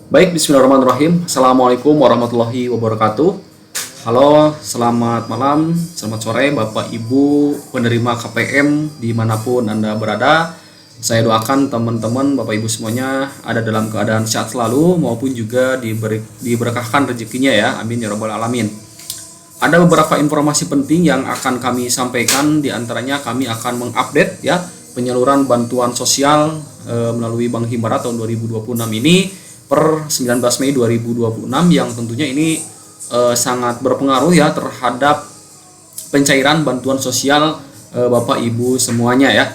Baik, bismillahirrahmanirrahim. Assalamualaikum warahmatullahi wabarakatuh. Halo, selamat malam, selamat sore Bapak Ibu penerima KPM dimanapun Anda berada. Saya doakan teman-teman Bapak Ibu semuanya ada dalam keadaan sehat selalu maupun juga diberkahkan rezekinya ya. Amin ya rabbal alamin. Ada beberapa informasi penting yang akan kami sampaikan, diantaranya kami akan mengupdate ya penyaluran bantuan sosial melalui Bank Himbara tahun 2026 ini per 19 Mei 2026 yang tentunya ini sangat berpengaruh ya terhadap pencairan bantuan sosial Bapak Ibu semuanya ya.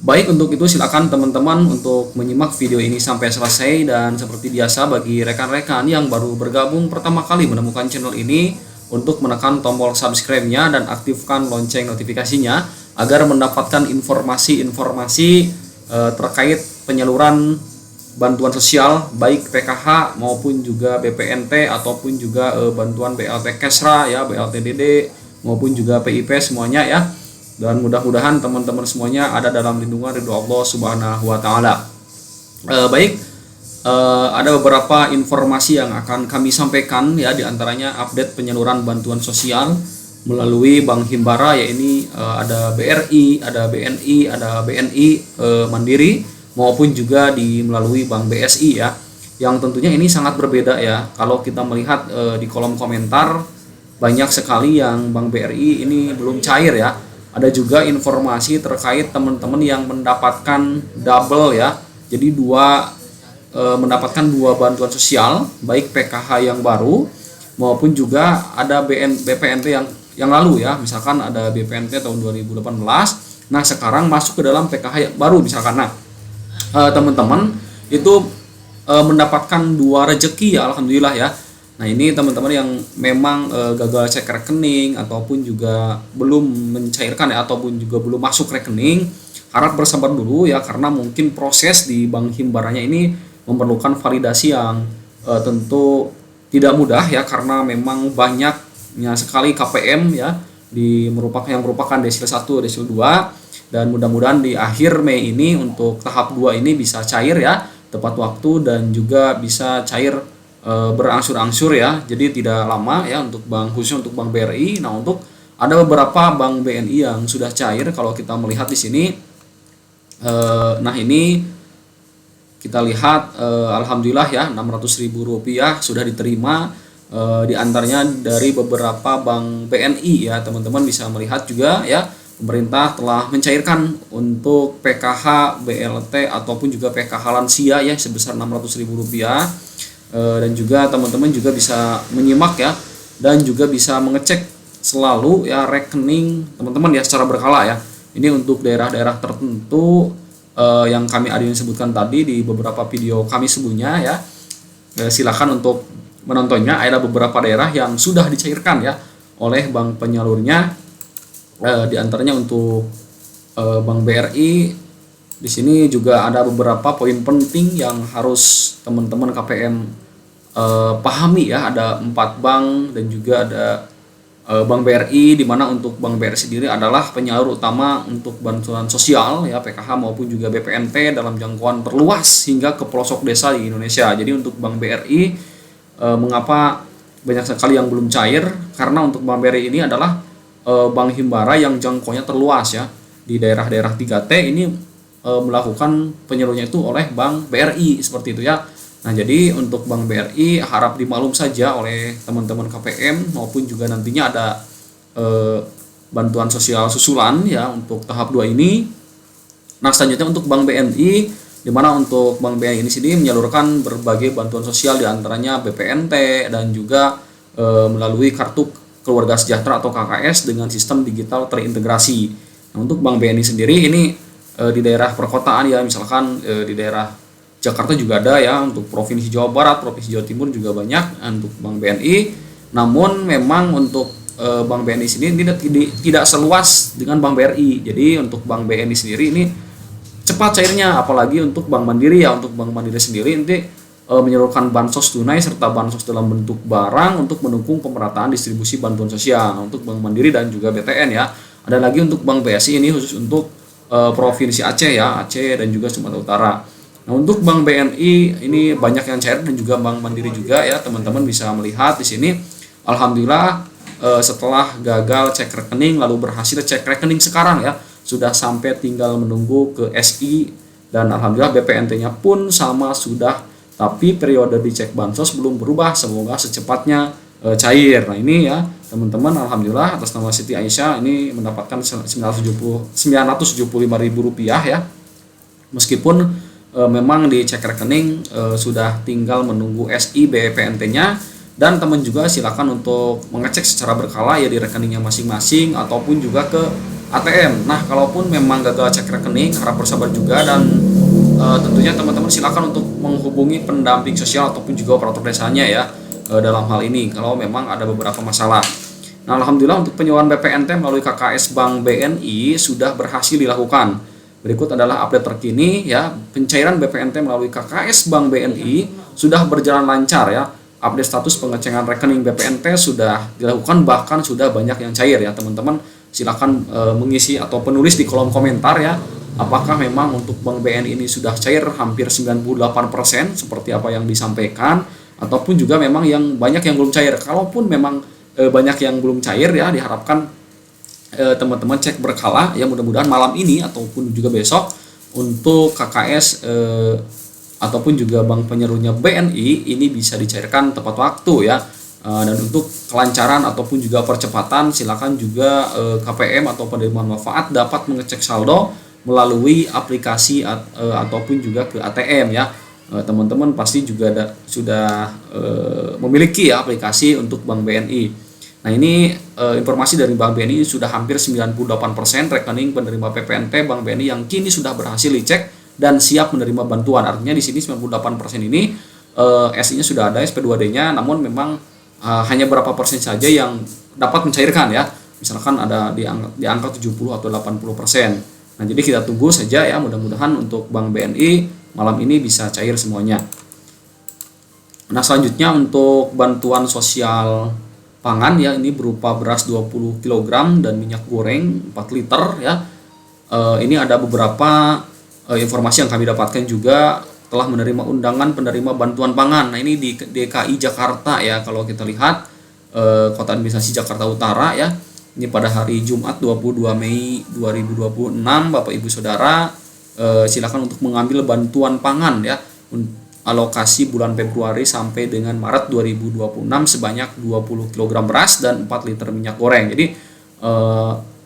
Baik, untuk itu silakan teman-teman untuk menyimak video ini sampai selesai, dan seperti biasa bagi rekan-rekan yang baru bergabung pertama kali menemukan channel ini untuk menekan tombol subscribe-nya dan aktifkan lonceng notifikasinya agar mendapatkan informasi-informasi terkait penyaluran bantuan sosial baik PKH maupun juga BPNT ataupun juga bantuan BLT Kesra ya, BLT DD maupun juga PIP semuanya ya. Dan mudah-mudahan teman-teman semuanya ada dalam lindungan ridho Allah Subhanahu wa taala. Ada beberapa informasi yang akan kami sampaikan ya, diantaranya update penyaluran bantuan sosial melalui Bank Himbara, ya ini ada BRI, ada BNI, ada BNI Mandiri maupun juga melalui Bank BSI ya, yang tentunya ini sangat berbeda ya. Kalau kita melihat di kolom komentar banyak sekali yang Bank BRI ini belum cair ya. Ada juga informasi terkait teman-teman yang mendapatkan double ya, jadi mendapatkan dua bantuan sosial baik PKH yang baru maupun juga ada BPNT yang lalu ya, misalkan ada BPNT tahun 2018, nah sekarang masuk ke dalam PKH yang baru misalkan. Nah teman-teman itu mendapatkan dua rezeki ya, alhamdulillah ya. Nah ini teman-teman yang memang gagal cek rekening ataupun juga belum mencairkan ya, ataupun juga belum masuk rekening, harap bersabar dulu ya, karena mungkin proses di Bank Himbaranya ini memerlukan validasi yang tentu tidak mudah ya, karena memang banyaknya sekali KPM ya yang merupakan desil 1, desil 2, dan mudah-mudahan di akhir Mei ini untuk tahap 2 ini bisa cair ya tepat waktu dan juga bisa cair berangsur-angsur ya, jadi tidak lama ya untuk bank, khususnya untuk Bank BRI. Nah untuk ada beberapa bank BNI yang sudah cair kalau kita melihat di sini. Nah ini kita lihat alhamdulillah ya, Rp600.000 sudah diterima diantaranya dari beberapa bank BNI ya. Teman-teman bisa melihat juga ya, pemerintah telah mencairkan untuk PKH, BLT ataupun juga PKH lansia ya sebesar Rp600.000. Dan juga teman-teman juga bisa menyimak ya, dan juga bisa mengecek selalu ya rekening teman-teman ya secara berkala ya. Ini untuk daerah-daerah tertentu yang kami ada sebutkan tadi di beberapa video kami sebelumnya ya. Silakan untuk menontonnya. Ada beberapa daerah yang sudah dicairkan ya oleh bank penyalurnya. Di antaranya untuk Bank BRI, di sini juga ada beberapa poin penting yang harus teman-teman KPM pahami ya. Ada 4 bank dan juga ada Bank BRI, di mana untuk Bank BRI sendiri adalah penyalur utama untuk bantuan sosial ya, PKH maupun juga BPNT dalam jangkauan terluas hingga ke pelosok desa di Indonesia. Jadi untuk Bank BRI mengapa banyak sekali yang belum cair, karena untuk Bank BRI ini adalah Bank Himbara yang jangkauannya terluas ya di daerah-daerah 3T ini, melakukan penyalurnya itu oleh Bank BRI seperti itu ya. Nah jadi untuk Bank BRI harap dimaklum saja oleh teman-teman KPM, maupun juga nantinya ada bantuan sosial susulan ya untuk tahap 2 ini. Nah selanjutnya untuk Bank BNI, di mana untuk Bank BNI ini sendiri menyalurkan berbagai bantuan sosial, diantaranya BPNT dan juga melalui kartu keluarga sejahtera atau KKS dengan sistem digital terintegrasi. Nah untuk Bank BNI sendiri ini di daerah perkotaan ya, misalkan di daerah Jakarta juga ada ya, untuk Provinsi Jawa Barat, Provinsi Jawa Timur juga banyak untuk Bank BNI. Namun memang untuk Bank BNI sendiri tidak seluas dengan Bank BRI. Jadi untuk Bank BNI sendiri ini cepat cairnya, apalagi untuk Bank Mandiri ya. Untuk Bank Mandiri sendiri nanti menyalurkan bansos tunai serta bansos dalam bentuk barang untuk mendukung pemerataan distribusi bantuan sosial. Nah, untuk Bank Mandiri dan juga BTN ya. Ada lagi untuk Bank BSI, ini khusus untuk Provinsi Aceh ya, Aceh dan juga Sumatera Utara. Nah, untuk Bank BNI ini banyak yang cair dan juga Bank Mandiri juga ya, teman-teman bisa melihat di sini. Alhamdulillah setelah gagal cek rekening lalu berhasil cek rekening sekarang ya, sudah sampai tinggal menunggu ke SI, dan alhamdulillah BPNT-nya pun sama sudah, tapi periode dicek bansos belum berubah, semoga secepatnya cair. Nah ini ya teman-teman, alhamdulillah atas nama Siti Aisyah ini mendapatkan 975.000 rupiah ya, meskipun memang di cek rekening sudah tinggal menunggu SI BPNT-nya, dan teman juga silakan untuk mengecek secara berkala ya di rekeningnya masing-masing ataupun juga ke ATM. Nah, kalaupun memang gagal cek rekening, harap bersabar juga, dan tentunya teman-teman silakan untuk menghubungi pendamping sosial ataupun juga operator desanya ya dalam hal ini kalau memang ada beberapa masalah. Nah, alhamdulillah untuk penyewaan BPNT melalui KKS Bank BNI sudah berhasil dilakukan. Berikut adalah update terkini ya, pencairan BPNT melalui KKS Bank BNI sudah berjalan lancar ya. Update status pengecekan rekening BPNT sudah dilakukan, bahkan sudah banyak yang cair ya teman-teman. Silakan mengisi atau penulis di kolom komentar ya, apakah memang untuk Bank BNI ini sudah cair hampir 98% seperti apa yang disampaikan, ataupun juga memang yang banyak yang belum cair. Kalaupun memang banyak yang belum cair ya, diharapkan teman-teman cek berkala ya, mudah-mudahan malam ini ataupun juga besok untuk KKS ataupun juga bank penyeluruhnya BNI ini bisa dicairkan tepat waktu ya. Dan untuk kelancaran ataupun juga percepatan, silakan juga KPM atau penerima manfaat dapat mengecek saldo melalui aplikasi ataupun juga ke ATM ya. Teman-teman pasti juga sudah memiliki ya aplikasi untuk Bank BNI. Nah ini informasi dari Bank BNI sudah hampir 98% rekening penerima PPNT Bank BNI yang kini sudah berhasil dicek dan siap menerima bantuan. Artinya di sini 98% ini SI-nya sudah ada, SP2D-nya, namun memang hanya berapa persen saja yang dapat mencairkan ya. Misalkan ada di angka 70 atau 80%. Nah, jadi kita tunggu saja ya, mudah-mudahan untuk Bank BNI malam ini bisa cair semuanya. Nah, selanjutnya untuk bantuan sosial pangan ya, ini berupa beras 20 kg dan minyak goreng 4 liter ya. Ini ada beberapa informasi yang kami dapatkan juga telah menerima undangan penerima bantuan pangan. Nah ini di DKI Jakarta ya, kalau kita lihat Kota Administrasi Jakarta Utara ya, ini pada hari Jumat 22 Mei 2026 Bapak Ibu Saudara silakan untuk mengambil bantuan pangan ya, alokasi bulan Februari sampai dengan Maret 2026 sebanyak 20 kg beras dan 4 liter minyak goreng. Jadi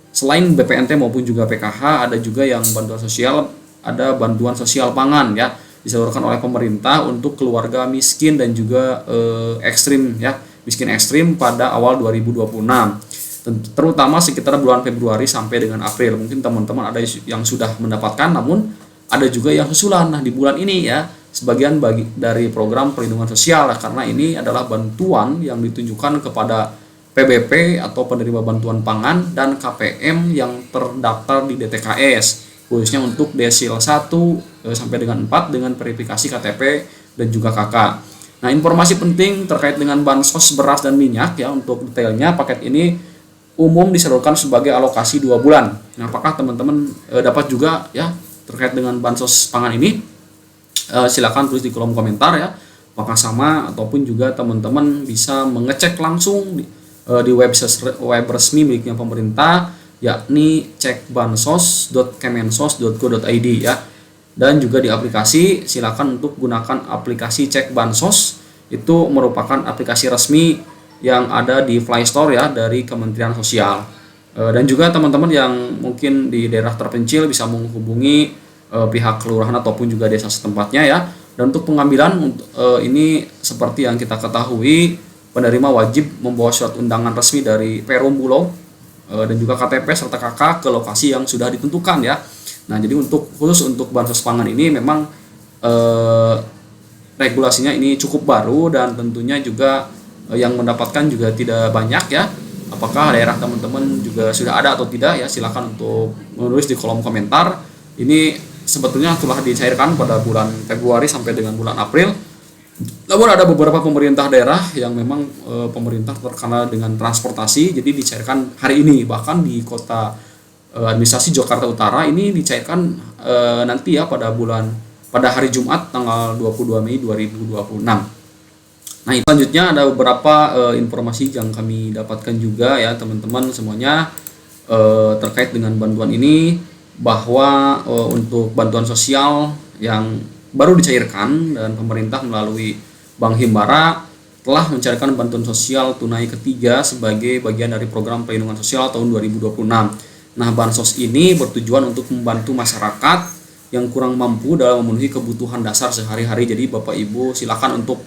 selain BPNT maupun juga PKH, ada juga yang bantuan sosial, ada bantuan sosial pangan ya, disalurkan oleh pemerintah untuk keluarga miskin dan juga ekstrim ya, miskin ekstrim pada awal 2026, terutama sekitar bulan Februari sampai dengan April. Mungkin teman-teman ada yang sudah mendapatkan, namun ada juga yang susulan. Nah di bulan ini ya, sebagian dari program perlindungan sosial, karena ini adalah bantuan yang ditunjukkan kepada PBP atau penerima bantuan pangan dan KPM yang terdaftar di DTKS, khususnya untuk desil 1 sampai dengan 4 dengan verifikasi KTP dan juga KK. Nah, informasi penting terkait dengan bansos beras dan minyak ya, untuk detailnya paket ini umum disalurkan sebagai alokasi 2 bulan. Nah, apakah teman-teman dapat juga ya terkait dengan bansos pangan ini? Silakan tulis di kolom komentar ya, apakah sama, ataupun juga teman-teman bisa mengecek langsung di web resmi miliknya pemerintah, yakni cekbansos.kemensos.go.id ya. Dan juga di aplikasi, silakan untuk gunakan aplikasi Cek Bansos. Itu merupakan aplikasi resmi yang ada di Play Store ya dari Kementerian Sosial. Dan juga teman-teman yang mungkin di daerah terpencil bisa menghubungi pihak kelurahan ataupun juga desa setempatnya ya. Dan untuk pengambilan ini seperti yang kita ketahui, penerima wajib membawa surat undangan resmi dari Perum Bulog dan juga KTP serta KK ke lokasi yang sudah ditentukan ya. Nah, jadi khusus untuk bansos pangan ini memang regulasinya ini cukup baru, dan tentunya juga yang mendapatkan juga tidak banyak ya. Apakah daerah teman-teman juga sudah ada atau tidak ya, silakan untuk menulis di kolom komentar. Ini sebetulnya telah dicairkan pada bulan Februari sampai dengan bulan April. Namun ada beberapa pemerintah daerah yang memang pemerintah terkena dengan transportasi, jadi dicairkan hari ini. Bahkan di Kota Administrasi Jakarta Utara ini dicairkan nanti ya pada bulan pada hari Jumat tanggal 22 Mei 2026. Nah, selanjutnya ada beberapa informasi yang kami dapatkan juga ya teman-teman semuanya terkait dengan bantuan ini, bahwa untuk bantuan sosial yang baru dicairkan dan pemerintah melalui Bank Himbara telah mencairkan bantuan sosial tunai ketiga sebagai bagian dari program perlindungan sosial tahun 2026. Nah, bansos ini bertujuan untuk membantu masyarakat yang kurang mampu dalam memenuhi kebutuhan dasar sehari-hari. Jadi Bapak Ibu silakan untuk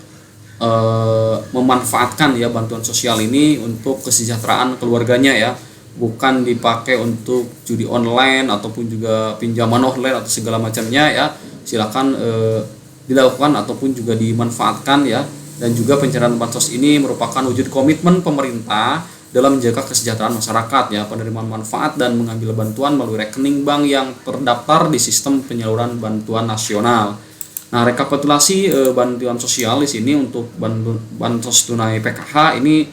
memanfaatkan ya bantuan sosial ini untuk kesejahteraan keluarganya ya, bukan dipakai untuk judi online ataupun juga pinjaman online atau segala macamnya ya. Silakan dilakukan ataupun juga dimanfaatkan ya. Dan juga pencairan bansos ini merupakan wujud komitmen pemerintah dalam menjaga kesejahteraan masyarakat ya, penerimaan manfaat dan mengambil bantuan melalui rekening bank yang terdaftar di sistem penyaluran bantuan nasional. Nah, rekapitulasi bantuan sosial di sini untuk bansos tunai PKH ini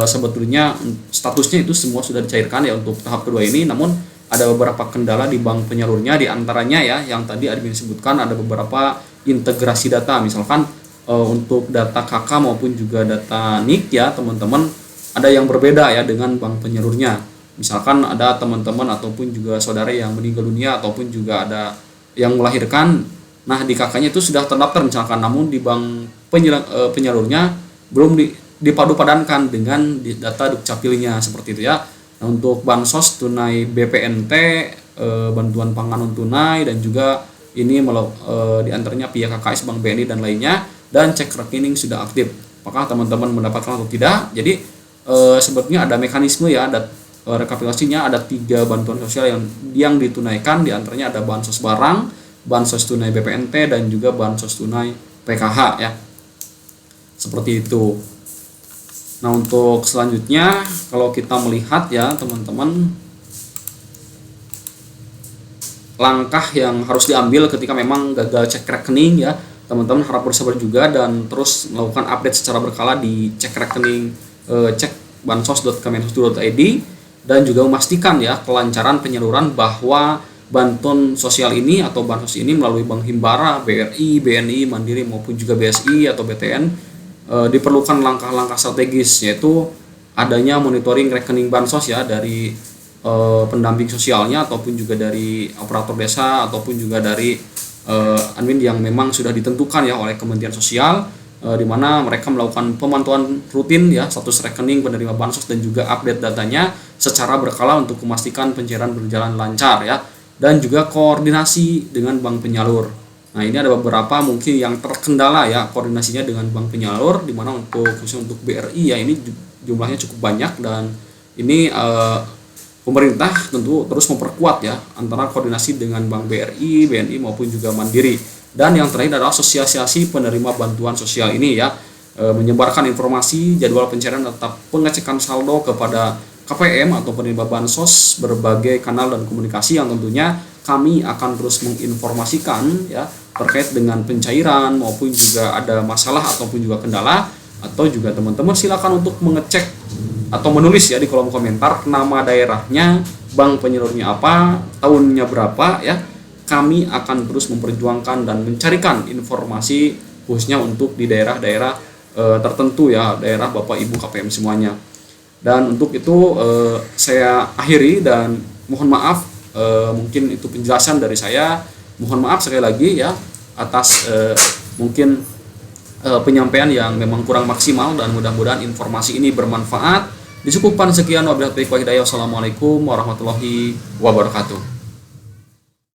sebetulnya statusnya itu semua sudah dicairkan ya untuk tahap kedua ini, namun ada beberapa kendala di bank penyalurnya, di antaranya ya yang tadi admin sebutkan ada beberapa integrasi data, misalkan untuk data KK maupun juga data NIK ya teman-teman ada yang berbeda ya dengan bank penyalurnya. Misalkan ada teman-teman ataupun juga saudara yang meninggal dunia ataupun juga ada yang melahirkan. Nah, di KK-nya itu sudah terdaftar misalkan, namun di bank penyalurnya belum dipadu-padankan dengan data Dukcapilnya seperti itu ya. Nah, untuk bansos tunai BPNT, bantuan pangan non tunai dan juga ini di antaranya pihak KKS, Bank BNI dan lainnya, dan cek rekening sudah aktif. Apakah teman-teman mendapatkan atau tidak? Jadi sebetulnya ada mekanisme ya, ada rekapitulasinya, ada 3 bantuan sosial yang ditunaikan, di antaranya ada bansos barang, bansos tunai BPNT dan juga bansos tunai PKH ya. Seperti itu. Nah, untuk selanjutnya kalau kita melihat ya teman-teman, langkah yang harus diambil ketika memang gagal cek rekening ya, teman-teman harap bersabar juga dan terus melakukan update secara berkala di cek rekening cek bansos.kemenhub.id dan juga memastikan ya kelancaran penyaluran bahwa bantuan sosial ini atau bansos ini melalui Bank Himbara, BRI, BNI, Mandiri maupun juga BSI atau BTN diperlukan langkah-langkah strategis, yaitu adanya monitoring rekening bansos ya dari pendamping sosialnya ataupun juga dari operator desa ataupun juga dari admin yang memang sudah ditentukan ya oleh Kementerian Sosial, di mana mereka melakukan pemantauan rutin ya status rekening penerima bansos dan juga update datanya secara berkala untuk memastikan pencairan berjalan lancar ya, dan juga koordinasi dengan bank penyalur. Nah, ini ada beberapa mungkin yang terkendala ya koordinasinya dengan bank penyalur, di mana khususnya untuk BRI ya ini jumlahnya cukup banyak, dan ini pemerintah tentu terus memperkuat ya antara koordinasi dengan Bank BRI, BNI maupun juga Mandiri. Dan yang terakhir adalah asosiasi penerima bantuan sosial ini ya menyebarkan informasi jadwal pencairan atau pengecekan saldo kepada KPM atau penerima bansos berbagai kanal dan komunikasi yang tentunya kami akan terus menginformasikan ya terkait dengan pencairan maupun juga ada masalah ataupun juga kendala, atau juga teman-teman silakan untuk mengecek atau menulis ya di kolom komentar nama daerahnya, bank penyalurnya apa, tahunnya berapa ya. Kami akan terus memperjuangkan dan mencarikan informasi khususnya untuk di daerah-daerah tertentu ya, daerah Bapak Ibu KPM semuanya. Dan untuk itu saya akhiri dan mohon maaf mungkin itu penjelasan dari saya. Mohon maaf sekali lagi ya atas mungkin penyampaian yang memang kurang maksimal, dan mudah-mudahan informasi ini bermanfaat. Disukupkan sekian, wabillahi taufiq wal hidayah. Wassalamualaikum warahmatullahi wabarakatuh.